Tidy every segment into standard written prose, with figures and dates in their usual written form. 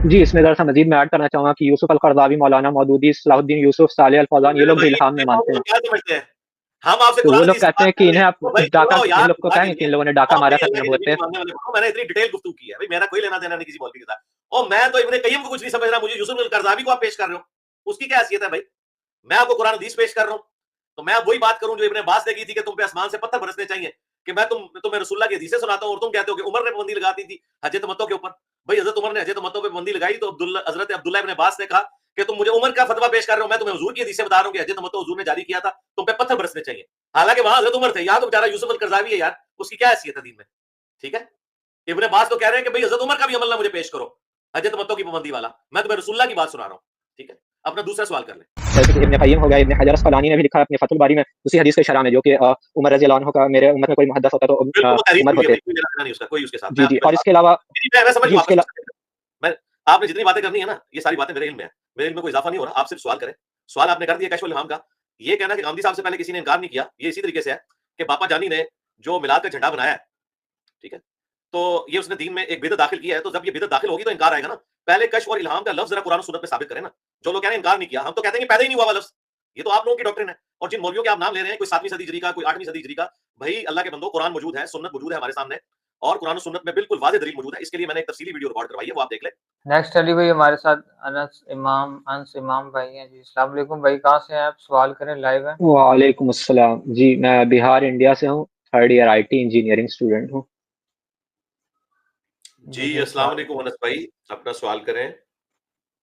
جی اس میں ذرا سا مزید میں ایڈ کرنا چاہوں گا کہ یوسف القرضاوی، مولانا مودودی، صلاح الدین یوسف، صالح الفوزان، یہ میرے لوگ بھی بھائی الہام میں مانتے ہیں. کیا سمجھتے ہیں ہم آپ سے تو وہ قرآن لوگ حدیث سے کہتے ہیں بات کہ کر رہے انہیں ہیں آپ تو بھائی ڈاکہ، چھوڑو ان یار لوگ کو خدا کے کہیں کہ لیے ان لوگوں نے اور ڈاکہ مارا اپنی ختم اللہ کی نبوت نبی پہ. کے ماننے والے کو میں نے اتنی ڈیٹیل گفتگو کی ہے بھائی میرا کوئی لینا دینا نہیں کسی مولوی کے ساتھ اور میں تو ابن قیم کو کچھ نہیں سمجھ رہا مجھے یوسف القرضاوی کو آپ پیش کر رہے ہو اس کی کیا حیثیت ہے بھائی میں آپ کو قرآن حدیث پیش کر رہا ہوں تو میں اب وہی بات کروں جو ابن عباس نے کی تھی کہ تم پہ آسمان سے پتھر برسنے چاہیے کہ میں تمہیں رسول اللہ کی حدیثیں سناتا ہوں اور تم کہتے ہو کہ عمر نے پابندی لگاتی تھی حج تمتع کے اوپر بھائی حضرت عمر نے حج تمتع پہ پابندی لگائی تو حضرت عبداللہ ابن عباس نے کہا کہ تم مجھے عمر کا فتویٰ پیش کر رہے ہو میں تمہیں حضور کی حدیثیں بتا رہا ہوں کہ حج تمتع حضور نے جاری کیا تھا تم پہ پتھر برسنے چاہیے حالانکہ وہاں حضرت عمر تھے یہاں تو بیچارہ یوسف القرضاوی ہے یار اس کی کیا حیثیت ہے دین میں ٹھیک ہے ابن عباس تو کہہ رہے ہیں کہ بھائی حضرت عمر کا بھی عمل نہ مجھے پیش کرو حج تمتع کی پابندی والا میں تمہیں رسول اللہ کی بات سنا رہا ہوں ٹھیک ہے اپنا دوسرا سوال کر لیں جیسے کہ ابن قیم ہو گیا، ابن حجر اسقلانی نے بھی لکھا ہے اپنے فتح الباری میں اسی حدیث کے شرح میں جو کہ عمر رضی اللہ عنہ کا میرے امت میں کوئی محدث ہوتا تو بالکل وہ تحریر عمر ہوئی ہے ہوتے. بھائی کوئی لینا دینا نہیں اس کا کوئی اس کے ساتھ میں جی آپ جی. کی اور اس کے علاوہ میں سمجھ جی لوں اس کے واپس میں آپ نے جتنی باتیں کرنی ہے نا یہ ساری باتیں میرے علم میں ہے میرے علم میں کوئی اضافہ نہیں ہو رہا آپ صرف سوال کریں سوال آپ نے کر دیا کشف الہام کا یہ کہنا کہ غامدی صاحب سے پہلے کسی نے انکار نہیں کیا یہ اسی طریقے سے ہے کہ باپا جانی نے جو میلاد کا جھنڈا بنایا ہے ٹھیک ہے تو یہ اس نے دین میں ایک بدعت داخل کیا ہے تو جب یہ بدعت داخل ہوگی تو انکار آئے گا نا پہلے کشف اور الہام کا لفظ ذرا قرآن و سنت میں ثابت کریں نا جو لوگ کہہ رہے ہیں انکار نہیں کیا ہم تو کہتے ہیں کہ پیدا ہی نہیں ہوا وہ لفظ یہ تو آپ لوگوں کی ڈاکٹرن ہے اور جن مولویوں کے آپ نام لے رہے ہیں کوئی 7ویں صدی ہجری کا کوئی 8ویں صدی ہجری کا بھائی اللہ کے بندو قرآن موجود ہے سنت موجود ہے ہمارے سامنے اور قرآن و سنت میں بالکل واضح دلیل موجود ہے اس کے لیے میں نے ایک تفصیلی ویڈیو ریکارڈ کروائی ہے وہ آپ دیکھ لیں نیکسٹ علی بھائی ہمارے ساتھ انس امام بھائی ہیں جی السلام علیکم بھائی کہاں سے ہیں آپ سوال کریں لائیو ہیں وعلیکم السلام. جی میں بہار انڈیا سے ہوں، third year I T engineering student ہوں. جی السلام علیکم انس بھائی اپنا سوال کریں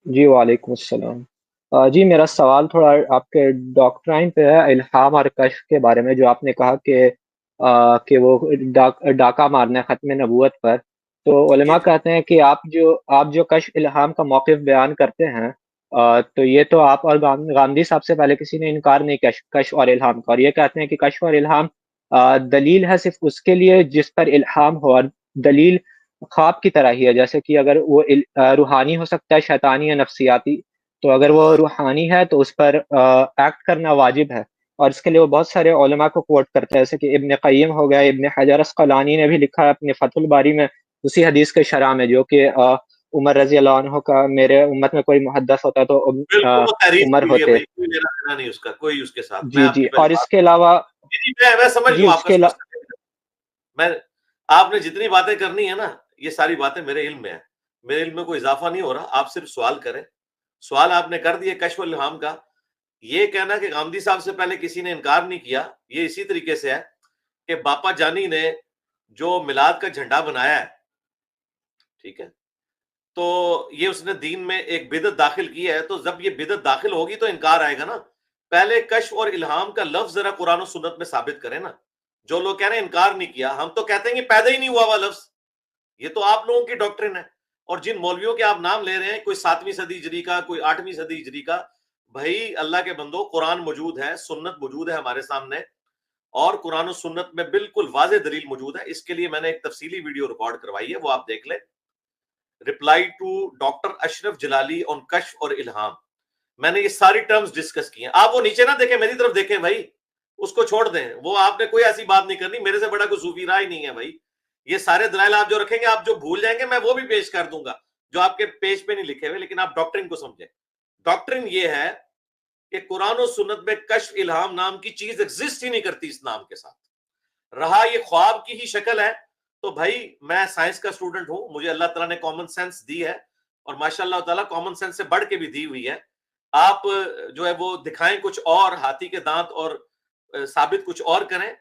جی وعلیکم السلام. جی میرا سوال تھوڑا آپ کے ڈاکٹرائن پہ ہے، الہام اور کشف کے بارے میں، جو آپ نے کہا کہ وہ ڈاکہ مارنا ہے ختم نبوت پر. تو علماء جی کہتے ہیں کہ آپ جو کشف الہام کا موقف بیان کرتے ہیں تو یہ تو آپ اور گاندھی صاحب سے پہلے کسی نے انکار نہیں کیا کشف اور الہام کا، اور یہ کہتے ہیں کہ کشف اور الہام دلیل ہے صرف اس کے لیے جس پر الہام ہو، اور دلیل خواب کی طرح ہی ہے، جیسے کہ اگر وہ روحانی ہو سکتا ہے، شیطانی یا نفسیاتی. تو اگر وہ روحانی ہے تو اس پر ایکٹ کرنا واجب ہے، اور اس کے لیے وہ بہت سارے علماء کو کوٹ کرتے ہیں، جیسے کہ ابن قیم ہو گیا، ابن حجر اسقلانی نے بھی لکھا ہے اپنے فتح الباری میں اسی حدیث کے شرح میں جو کہ عمر رضی اللہ عنہ کا میرے امت میں کوئی محدث ہوتا تو بالکل وہ تحریر عمر ہوئی ہے ہوتے. بھائی کوئی لینا دینا نہیں اس کا کوئی اس کے ساتھ میں جی آپ جی. کی پہلے اور اس بات کے علاوہ جی میں سمجھ جی لوں اس آپ کا کے علاوہ میں آپ نے جتنی باتیں کرنی ہے نا یہ ساری باتیں میرے علم میں ہے میرے علم میں کوئی اضافہ نہیں ہو رہا آپ صرف سوال کریں سوال آپ نے کر دیے کشف الہام کا یہ کہنا کہ غامدی صاحب سے پہلے کسی نے انکار نہیں کیا یہ اسی طریقے سے ہے کہ باپا جانی نے جو میلاد کا جھنڈا بنایا ہے ٹھیک ہے تو یہ اس نے دین میں ایک بدعت داخل کی ہے تو جب یہ بدعت داخل ہوگی تو انکار آئے گا نا پہلے کشف اور الہام کا لفظ ذرا قرآن و سنت میں ثابت کریں نا جو لوگ کہہ رہے ہیں انکار نہیں کیا ہم تو کہتے ہیں کہ پیدا ہی نہیں ہوا لفظ یہ تو آپ لوگوں کی ڈاکٹرن ہے اور جن مولویوں کے آپ نام لے رہے ہیں کوئی 7ویں صدی ہجری کا کوئی 8ویں صدی ہجری کا بھائی اللہ کے بندو قرآن موجود ہے سنت موجود ہے ہمارے سامنے اور قرآن و سنت میں بالکل واضح دلیل موجود ہے اس کے لیے میں نے ایک تفصیلی ویڈیو ریکارڈ کروائی ہے وہ آپ دیکھ لیں رپلائی ٹو ڈاکٹر اشرف جلالی آن کشف اور الہام میں نے یہ ساری ٹرمز ڈسکس کی ہیں آپ وہ نیچے نہ دیکھیں میری طرف دیکھیں بھائی اس کو چھوڑ دیں وہ آپ نے کوئی ایسی بات نہیں کرنی میرے سے بڑا کوئی صوفی راہ ہی نہیں ہے بھائی یہ سارے دلائل آپ جو رکھیں گے آپ جو بھول جائیں گے میں وہ بھی پیش کر دوں گا جو آپ کے پیج پہ نہیں لکھے ہوئے لیکن آپ ڈاکٹرن کو سمجھیں ڈاکٹرن یہ ہے کہ قرآن و سنت میں کشف الہام نام کی چیز ایگزسٹ ہی نہیں کرتی اس نام کے ساتھ رہا یہ خواب کی ہی شکل ہے تو بھائی میں سائنس کا اسٹوڈنٹ ہوں مجھے اللہ تعالیٰ نے کامن سینس دی ہے اور ماشاء اللہ تعالیٰ کامن سینس سے بڑھ کے بھی دی ہوئی ہے آپ جو ہے وہ دکھائیں کچھ اور ہاتھی کے دانت اور ثابت کچھ اور کریں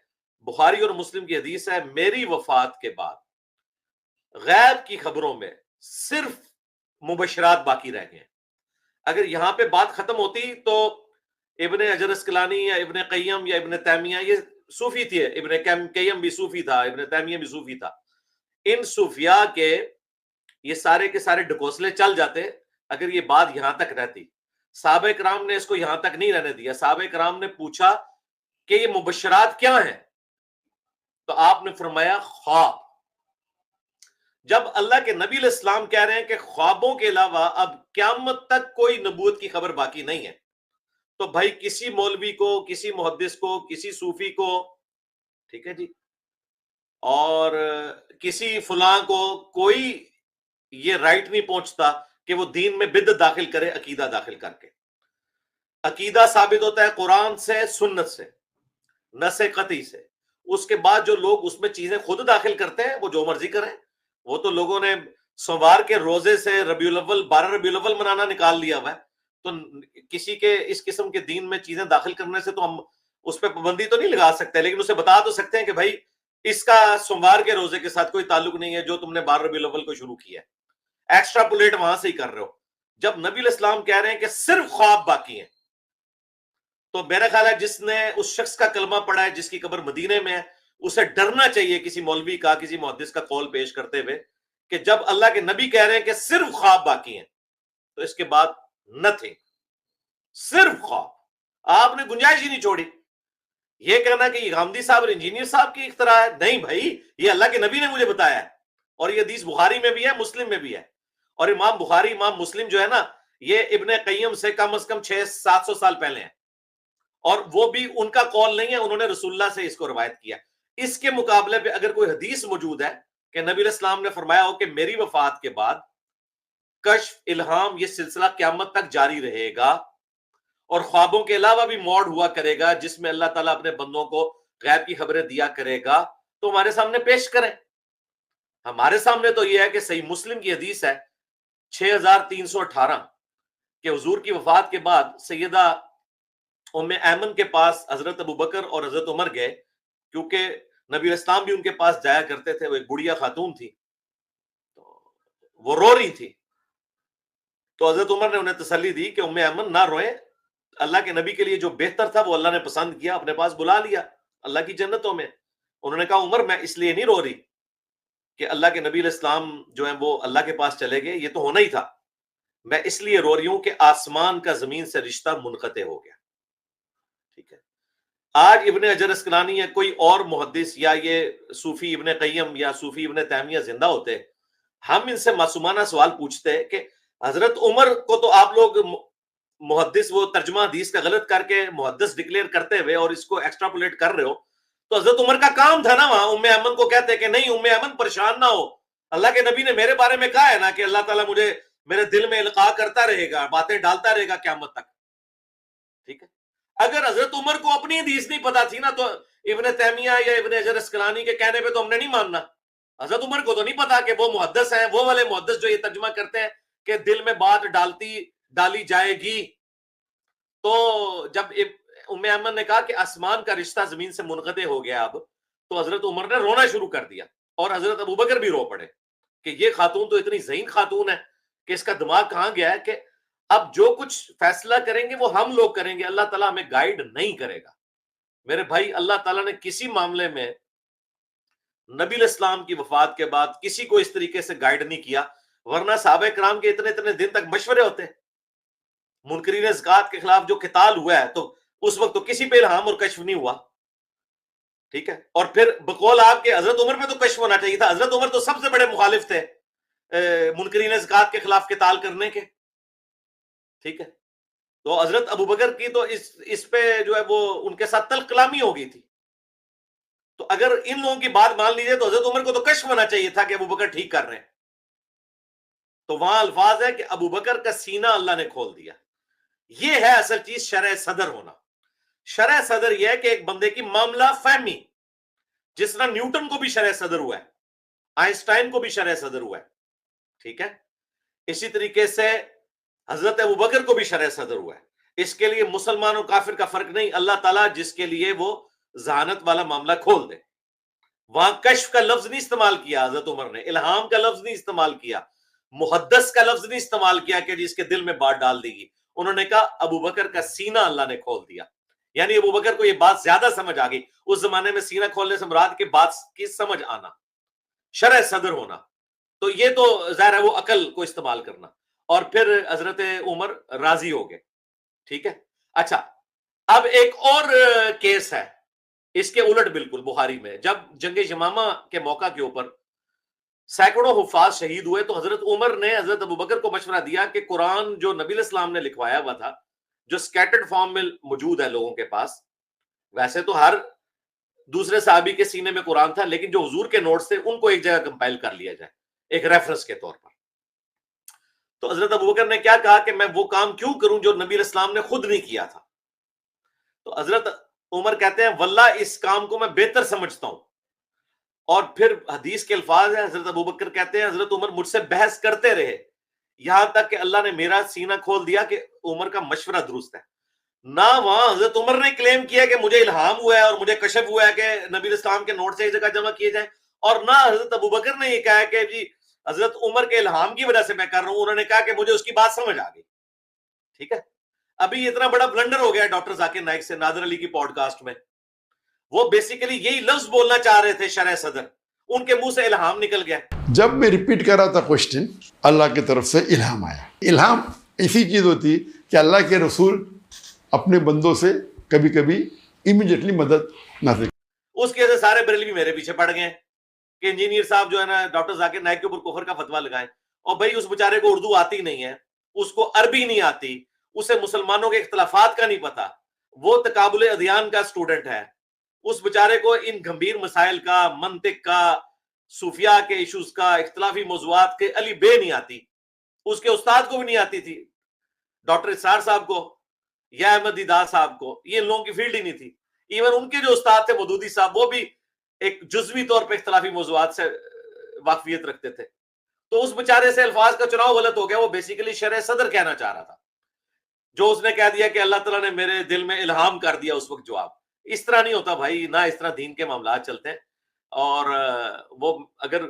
بخاری اور مسلم کی حدیث ہے میری وفات کے بعد غیب کی خبروں میں صرف مبشرات باقی رہ گئے اگر یہاں پہ بات ختم ہوتی تو ابن حجر اسقلانی یا ابن قیم یا ابن تیمیہ یہ صوفی تھے ابن قیم بھی صوفی تھا ابن تیمیہ بھی صوفی تھا ان صوفیاء کے یہ سارے کے سارے ڈکوسلے چل جاتے اگر یہ بات یہاں تک رہتی صحابہ کرام نے اس کو یہاں تک نہیں رہنے دیا صحابہ کرام نے پوچھا کہ یہ مبشرات کیا ہیں تو آپ نے فرمایا خواب جب اللہ کے نبی علیہ السلام کہہ رہے ہیں کہ خوابوں کے علاوہ اب قیامت تک کوئی نبوت کی خبر باقی نہیں ہے تو بھائی کسی مولوی کو کسی محدث کو کسی صوفی کو ٹھیک ہے جی اور کسی فلاں کو کوئی یہ رائٹ نہیں پہنچتا کہ وہ دین میں بدعت داخل کرے عقیدہ داخل کر کے. عقیدہ ثابت ہوتا ہے قرآن سے، سنت سے، نص قطعی سے. اس کے بعد جو لوگ اس میں چیزیں خود داخل کرتے ہیں وہ جو مرضی کریں. وہ تو لوگوں نے سوموار کے روزے سے ربیع الاول 12 ربیع الاول منانا نکال لیا ہوا ہے. تو کسی کے اس قسم کے دین میں چیزیں داخل کرنے سے تو ہم اس پہ پابندی تو نہیں لگا سکتے، لیکن اسے بتا تو سکتے ہیں کہ بھائی اس کا سوموار کے روزے کے ساتھ کوئی تعلق نہیں ہے جو تم نے 12 ربیع الاول کو شروع کیا ہے. ایکسٹرا پولیٹ وہاں سے ہی کر رہے ہو. جب نبی علیہ السلام کہہ رہے ہیں کہ صرف خواب باقی ہیں، تو میرا خیال ہے جس نے اس شخص کا کلمہ پڑھا ہے جس کی قبر مدینے میں ہے، اسے ڈرنا چاہیے کسی مولوی کا، کسی محدث کا قول پیش کرتے ہوئے کہ جب اللہ کے نبی کہہ رہے ہیں کہ صرف خواب باقی ہیں تو اس کے بعد نتھنگ، صرف خواب. آپ نے گنجائش ہی نہیں چھوڑی. یہ کہنا کہ یہ غامدی صاحب اور انجینئر صاحب کی اختراع ہے، نہیں بھائی، یہ اللہ کے نبی نے مجھے بتایا ہے. اور یہ حدیث بخاری میں بھی ہے، مسلم میں بھی ہے. اور امام بخاری، امام مسلم جو ہے نا، یہ ابن قیم سے کم از کم 600-700 سال پہلے ہیں، اور وہ بھی ان کا قول نہیں ہے، انہوں نے رسول اللہ سے اس کو روایت کیا. اس کے مقابلے پہ اگر کوئی حدیث موجود ہے کہ نبی علیہ السلام نے فرمایا ہو کہ میری وفات کے بعد کشف، الہام، یہ سلسلہ قیامت تک جاری رہے گا، اور خوابوں کے علاوہ بھی موڈ ہوا کرے گا جس میں اللہ تعالیٰ اپنے بندوں کو غیب کی خبریں دیا کرے گا، تو ہمارے سامنے پیش کریں. ہمارے سامنے تو یہ ہے کہ صحیح مسلم کی حدیث ہے 6318 کہ حضور کی وفات کے بعد سیدہ ام ایمن کے پاس حضرت ابوبکر اور حضرت عمر گئے، کیونکہ نبی اسلام بھی ان کے پاس جایا کرتے تھے. وہ ایک بڑھیا خاتون تھی، تو وہ رو رہی تھی. تو حضرت عمر نے انہیں تسلی دی کہ ام ایمن نہ روئیں، اللہ کے نبی کے لیے جو بہتر تھا وہ اللہ نے پسند کیا، اپنے پاس بلا لیا اللہ کی جنتوں میں. انہوں نے کہا عمر میں اس لیے نہیں رو رہی کہ اللہ کے نبی علیہ السلام جو ہیں وہ اللہ کے پاس چلے گئے، یہ تو ہونا ہی تھا، میں اس لیے رو رہی ہوں کہ آسمان کا زمین سے رشتہ منقطع ہو گیا. ٹھیک ہے. آج ابن حجر اسقلانی یا کوئی اور محدث یا یہ صوفی ابن قیم یا صوفی ابن تیمیہ زندہ ہوتے، ہم ان سے معصومانہ سوال پوچھتے کہ حضرت عمر کو تو آپ لوگ محدث وہ ترجمہ حدیث کا غلط کر کے محدث ڈکلیئر کرتے ہوئے اور اس کو ایکسٹراپولیٹ کر رہے ہو، تو حضرت عمر کا کام تھا نا وہاں ام ایمن کو کہتے کہ نہیں ام ایمن پریشان نہ ہو، اللہ کے نبی نے میرے بارے میں کہا ہے نا کہ اللہ تعالیٰ مجھے میرے دل میں القاء کرتا رہے گا، باتیں ڈالتا رہے گا قیامت تک. ٹھیک ہے. اگر حضرت عمر کو اپنی حدیث نہیں پتا تھی نا تو ابن تیمیہ یا ابن حجر اسقلانی کے کہنے پہ تو ہم نے نہیں ماننا. حضرت عمر کو تو نہیں پتا کہ وہ محدث ہیں، وہ والے محدث جو یہ ترجمہ کرتے ہیں کہ دل میں بات ڈالی جائے گی. تو جب ام ایمن نے کہا کہ آسمان کا رشتہ زمین سے منقطع ہو گیا اب، تو حضرت عمر نے رونا شروع کر دیا، اور حضرت ابوبکر بھی رو پڑے کہ یہ خاتون تو اتنی ذہین خاتون ہے کہ اس کا دماغ کہاں گیا ہے کہ اب جو کچھ فیصلہ کریں گے وہ ہم لوگ کریں گے، اللہ تعالیٰ ہمیں گائیڈ نہیں کرے گا. میرے بھائی، اللہ تعالیٰ نے کسی معاملے میں نبی علیہ السلام کی وفات کے بعد کسی کو اس طریقے سے گائیڈ نہیں کیا، ورنہ صحابہ کرام کے اتنے دن تک مشورے ہوتے. منکرین زکات کے خلاف جو قتال ہوا ہے تو اس وقت تو کسی پہ الہام اور کشف نہیں ہوا. ٹھیک ہے. اور پھر بقول آپ کے حضرت عمر پہ تو کشف ہونا چاہیے تھا، حضرت عمر تو سب سے بڑے مخالف تھے منکرین زکات کے خلاف قتال کرنے کے. ٹھیک ہے. تو حضرت ابوبکر کی تو اس پہ جو ہے وہ ان کے ساتھ تلخ کلامی ہو گئی تھی. تو اگر ان لوگوں کی بات مان لیجیے تو حضرت عمر کو تو کشف ہونا چاہیے تھا کہ ابوبکر ٹھیک کر رہے ہیں. تو وہاں الفاظ ہے کہ ابوبکر کا سینہ اللہ نے کھول دیا. یہ ہے اصل چیز شرع صدر ہونا. شرع صدر یہ ہے کہ ایک بندے کی معاملہ فہمی، جس طرح نیوٹن کو بھی شرع صدر ہوا ہے، آئنسٹائن کو بھی شرع صدر ہوا ہے. ٹھیک ہے. اسی طریقے سے حضرت ابوبکر کو بھی شرع صدر ہوا ہے. اس کے لیے مسلمان اور کافر کا فرق نہیں، اللہ تعالیٰ جس کے لیے وہ ذہانت والا معاملہ کھول دے. وہاں کشف کا لفظ نہیں استعمال کیا حضرت عمر نے، الہام کا لفظ نہیں استعمال کیا، محدث کا لفظ نہیں استعمال کیا کہ جس کے دل میں بات ڈال دی گی. انہوں نے کہا ابوبکر کا سینہ اللہ نے کھول دیا. یعنی ابوبکر کو یہ بات زیادہ سمجھ آ گئی. اس زمانے میں سینہ کھولنے سے مراد کے بات کی سمجھ آنا، شرع صدر ہونا. تو یہ تو ظاہر ہے وہ عقل کو استعمال کرنا. اور پھر حضرت عمر راضی ہو گئے. ٹھیک ہے. اچھا، اب ایک اور کیس ہے اس کے الٹ بالکل بخاری میں. جب جنگ یمامہ کے موقع کے اوپر سینکڑوں حفاظ شہید ہوئے تو حضرت عمر نے حضرت ابوبکر کو مشورہ دیا کہ قرآن جو نبی علیہ السلام نے لکھوایا ہوا تھا، جو سکیٹرڈ فارم میں موجود ہے لوگوں کے پاس، ویسے تو ہر دوسرے صحابی کے سینے میں قرآن تھا، لیکن جو حضور کے نوٹس تھے ان کو ایک جگہ کمپائل کر لیا جائے ایک ریفرنس کے طور پر. تو حضرت ابوبکر نے کیا کہا کہ میں وہ کام کیوں کروں جو نبی علیہ السلام نے خود نہیں کیا تھا. تو حضرت عمر کہتے ہیں واللہ اس کام کو میں بہتر سمجھتا ہوں. اور پھر حدیث کے الفاظ ہیں, حضرت ابوبکر کہتے ہیں حضرت عمر مجھ سے بحث کرتے رہے یہاں تک کہ اللہ نے میرا سینہ کھول دیا کہ عمر کا مشورہ درست ہے. نہ وہاں حضرت عمر نے کلیم کیا کہ مجھے الہام ہوا ہے اور مجھے کشف ہوا ہے کہ نبی علیہ السلام کے نوٹ سے ایک جگہ جمع کیے جائیں, اور نہ حضرت ابوبکر نے یہ کہا کہ جی حضرت عمر کے الہام کی وجہ سے میں کر رہا ہوں. انہوں نے کہا کہ مجھے اس کی بات سمجھ آ گئی. ٹھیک ہے, ابھی اتنا بڑا بلنڈر ہو گیا ڈاکٹر ذاکر نائک سے نادر علی کی پوڈ کاسٹ میں. وہ بیسیکلی یہی لفظ بولنا چاہ رہے تھے شرح صدر, ان کے منہ سے الہام نکل گیا. جب میں ریپیٹ کر رہا تھا کوشچن, اللہ کی طرف سے الہام آیا. الہام ایسی چیز ہوتی کہ اللہ کے رسول اپنے بندوں سے کبھی کبھی امیڈیٹلی مدد نہ دے. اس کے سے سارے بریلوی میرے پیچھے پڑ گئے کہ انجینئر صاحب جو ہے نا ڈاکٹر ذاکر نائک کے اوپر کفر کا فتویٰ لگائیں. اور بھائی اس بیچارے کو اردو آتی نہیں ہے, اس کو عربی نہیں آتی, اسے مسلمانوں کے اختلافات کا نہیں پتا, وہ تقابل ادیان کا اسٹوڈنٹ ہے. اس بیچارے کو ان گمبھیر مسائل کا, منطق کا, صوفیاء کے ایشوز کا, اختلافی موضوعات کے علی بے نہیں آتی. اس کے استاد کو بھی نہیں آتی تھی, ڈاکٹر اسرار صاحب کو یا احمد دیدار صاحب کو, یہ ان لوگوں کی فیلڈ ہی نہیں تھی. ایون ان کے جو استاد تھے مودودی صاحب, وہ بھی ایک جزوی طور پہ اختلافی موضوعات سے واقفیت رکھتے تھے. تو اس بیچارے سے الفاظ کا چناؤ غلط ہو گیا. وہ بیسیکلی شرح صدر کہنا چاہ رہا تھا, جو اس نے کہہ دیا کہ اللہ تعالیٰ نے میرے دل میں الہام کر دیا اس وقت جواب. اس طرح نہیں ہوتا بھائی, نہ اس طرح دین کے معاملات چلتے ہیں. اور وہ اگر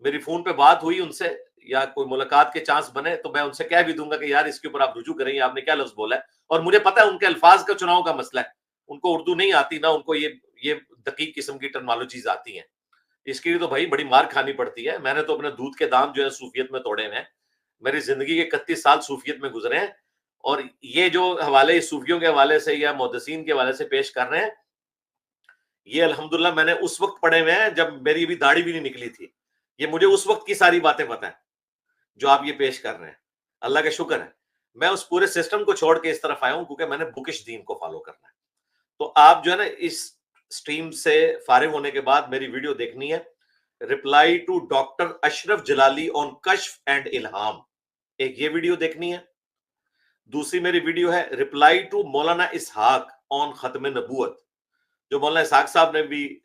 میری فون پہ بات ہوئی ان سے یا کوئی ملاقات کے چانس بنے تو میں ان سے کہہ بھی دوں گا کہ یار اس کے اوپر آپ رجوع کریں, آپ نے کیا لفظ بولا ہے. اور مجھے پتا ہے ان کے الفاظ کا چناؤ کا مسئلہ ہے, ان کو اردو نہیں آتی, نہ ان کو یہ دقیق قسم کی ٹرمالوجیز آتی ہیں. اس کے لیے تو بھائی بڑی مار کھانی پڑتی ہے. میں نے تو اپنے دودھ کے دام جو ہے صوفیت میں توڑے ہوئے ہیں. میری زندگی کے 31 سال صوفیت میں گزرے ہیں, اور یہ جو حوالے صوفیوں کے حوالے سے یا محدثین کے حوالے سے پیش کر رہے ہیں, یہ الحمدللہ میں نے اس وقت پڑھے ہوئے ہیں جب میری ابھی داڑھی بھی نہیں نکلی تھی. یہ مجھے اس وقت کی ساری باتیں پتہ ہیں جو آپ یہ پیش کر رہے ہیں. اللہ کا شکر ہے میں اس پورے سسٹم کو چھوڑ کے اس طرف آیا ہوں, کیونکہ میں نے بکش دین کو فالو کرنا ہے. تو آپ جو ہے نا اس سٹریم سے فارغ ہونے کے بعد میری ویڈیو دیکھنی ہے, رپلائی ٹو ڈاکٹر اشرف جلالی آن کشف اینڈ الہام. ایک یہ ویڈیو دیکھنی ہے. دوسری میری ویڈیو ہے رپلائی ٹو مولانا اسحاق آن ختم نبوت, جو مولانا اسحاق صاحب نے بھی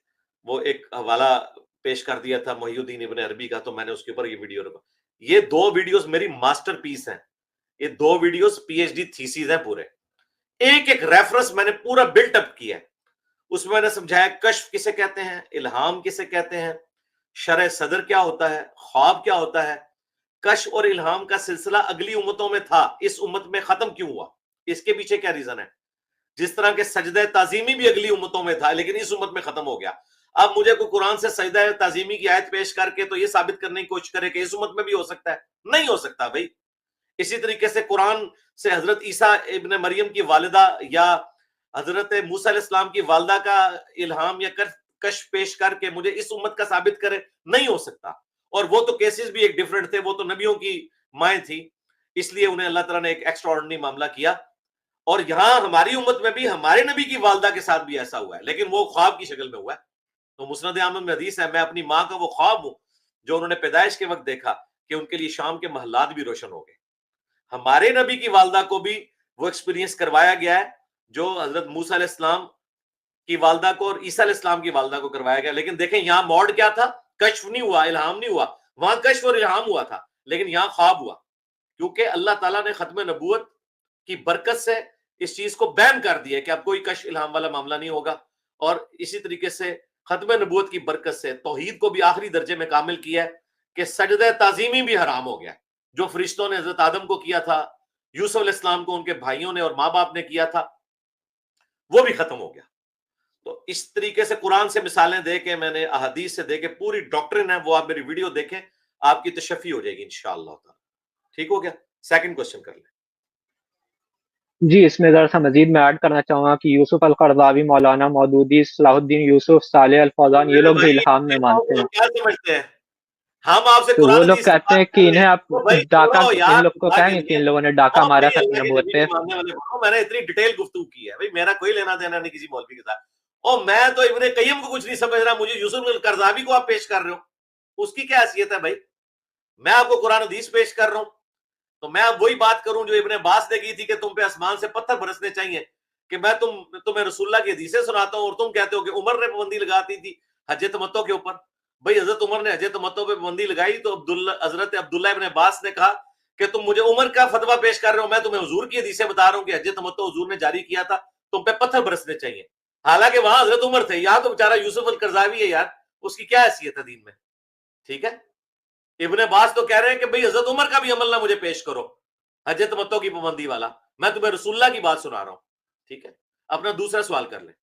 وہ ایک حوالہ پیش کر دیا تھا محی الدین ابن عربی کا, تو میں نے اس کے اوپر یہ ویڈیو رکھا. یہ 2 ویڈیوز میری ماسٹر پیس ہیں. یہ 2 videos P H D theses ہیں پورے. ایک ایک ریفرنس میں نے پورا بلٹ اپ کیا ہے. اس میں نے سمجھایا کشف کسے کہتے ہیں, الہام کسے کہتے ہیں, شرح صدر کیا ہوتا ہے, خواب کیا ہوتا ہے. کشف اور الہام کا سلسلہ اگلی امتوں میں تھا, اس امت میں ختم کیوں ہوا, اس کے پیچھے کیا ریزن ہے. جس طرح کہ سجدہ تعظیمی بھی اگلی امتوں میں تھا لیکن اس امت میں ختم ہو گیا. اب مجھے کوئی قرآن سے سجدہ تعظیمی کی آیت پیش کر کے تو یہ ثابت کرنے کی کوشش کرے کہ اس امت میں بھی ہو سکتا ہے, نہیں ہو سکتا بھائی. اسی طریقے سے قرآن سے حضرت عیسیٰ ابن مریم کی والدہ یا حضرت موسیٰ علیہ السلام کی والدہ کا الہام یا کشف پیش کر کے مجھے اس امت کا ثابت کرے, نہیں ہو سکتا. اور وہ تو کیسز بھی ایک ڈیفرنٹ تھے, وہ تو نبیوں کی مائیں تھی, اس لیے انہیں اللہ تعالیٰ نے ایک ایکسٹرا آرڈنری معاملہ کیا. اور یہاں ہماری امت میں بھی ہمارے نبی کی والدہ کے ساتھ بھی ایسا ہوا ہے, لیکن وہ خواب کی شکل میں ہوا ہے. تو مسند احمد میں حدیث ہے, میں اپنی ماں کا وہ خواب ہوں جو انہوں نے پیدائش کے وقت دیکھا کہ ان کے لیے شام کے محلات بھی روشن ہو گئے. ہمارے نبی کی والدہ کو بھی وہ ایکسپیرینس کروایا گیا ہے جو حضرت موسیٰ علیہ السلام کی والدہ کو اور عیسیٰ علیہ السلام کی والدہ کو کروایا گیا. لیکن دیکھیں یہاں موڈ کیا تھا, کشف نہیں ہوا, الہام نہیں ہوا. وہاں کشف اور الہام ہوا تھا لیکن یہاں خواب ہوا, کیونکہ اللہ تعالیٰ نے ختم نبوت کی برکت سے اس چیز کو بین کر دیا کہ اب کوئی کشف الہام والا معاملہ نہیں ہوگا. اور اسی طریقے سے ختم نبوت کی برکت سے توحید کو بھی آخری درجے میں کامل کیا ہے کہ سجدہ تعظیمی بھی حرام ہو گیا, جو فرشتوں نے حضرت آدم کو کیا تھا, یوسف علیہ السلام کو ان کے بھائیوں نے اور ماں باپ نے کیا تھا, وہ بھی ختم ہو گیا. تو اس طریقے سے قرآن سے مثالیں دے کے, میں نے احادیث سے دے کے پوری ڈاکٹرن ہے, وہ آپ میری ویڈیو دیکھیں, آپ کی تشفی ہو جائے گی انشاءاللہ تعالی. ٹھیک ہو گیا, سیکنڈ کوسچن کر لیں. جی اس میں ذرا سا مزید میں ایڈ کرنا چاہوں گا کہ یوسف القرضاوی, مولانا مودودی, صلاح الدین یوسف, صالح الفوزان, یہ لوگ بھی الہام میں مانتے ہیں. کیا سمجھتے ہیں ہم آپ سے تو وہ قرآن لوگ حدیث کی کہتے ہیں بات کہ کر انہیں لیں. آپ بھائی ڈاکہ, چھوڑو یار, ان لوگ کو خدا کہیں کے گے کہ لیے ان لوگوں نے ڈاکہ مارا اپنے ختم اللہ کے نبوت نبی پہ. کو ماننے والے بنو. میں نے اتنی ڈیٹیل گفتگو کی ہے, بھائی میرا کوئی لینا دینا نہیں کسی مولوی کے ساتھ. اور میں تو ابن قیم کو کچھ نہیں سمجھ رہا, مجھے یوسف القرضاوی کو آپ پیش کر رہے ہو, اس کی کیا حیثیت ہے بھائی. میں آپ کو قرآن حدیث پیش کر رہا ہوں, تو میں اب وہی بات کروں جو ابن عباس نے کی تھی کہ تم پہ آسمان سے پتھر برسنے چاہیے، کہ میں تمہیں رسول اللہ کی حدیثیں سناتا ہوں اور تم کہتے ہو کہ عمر نے پابندی لگاتی تھی حج تمتع کے اوپر. بھائی حضرت عمر نے حج تمتع پہ پابندی لگائی تو حضرت عبداللہ ابن عباس نے کہا کہ تم مجھے عمر کا فتویٰ پیش کر رہے ہو، میں تمہیں حضور کی حدیثیں بتا رہا ہوں کہ حج تمتع حضور نے جاری کیا تھا، تم پہ پتھر برسنے چاہیے. حالانکہ وہاں حضرت عمر تھے، یہاں تو بیچارہ یوسف القرضاوی ہے یار، اس کی کیا حیثیت ہے دین میں؟ ٹھیک ہے. ابن عباس تو کہہ رہے ہیں کہ بھئی حضرت عمر کا بھی عمل نہ مجھے پیش کرو حج تمتع کی پابندی والا، میں تمہیں رسول اللہ کی بات سنا رہا ہوں. ٹھیک ہے. اپنا دوسرا سوال کر لیں.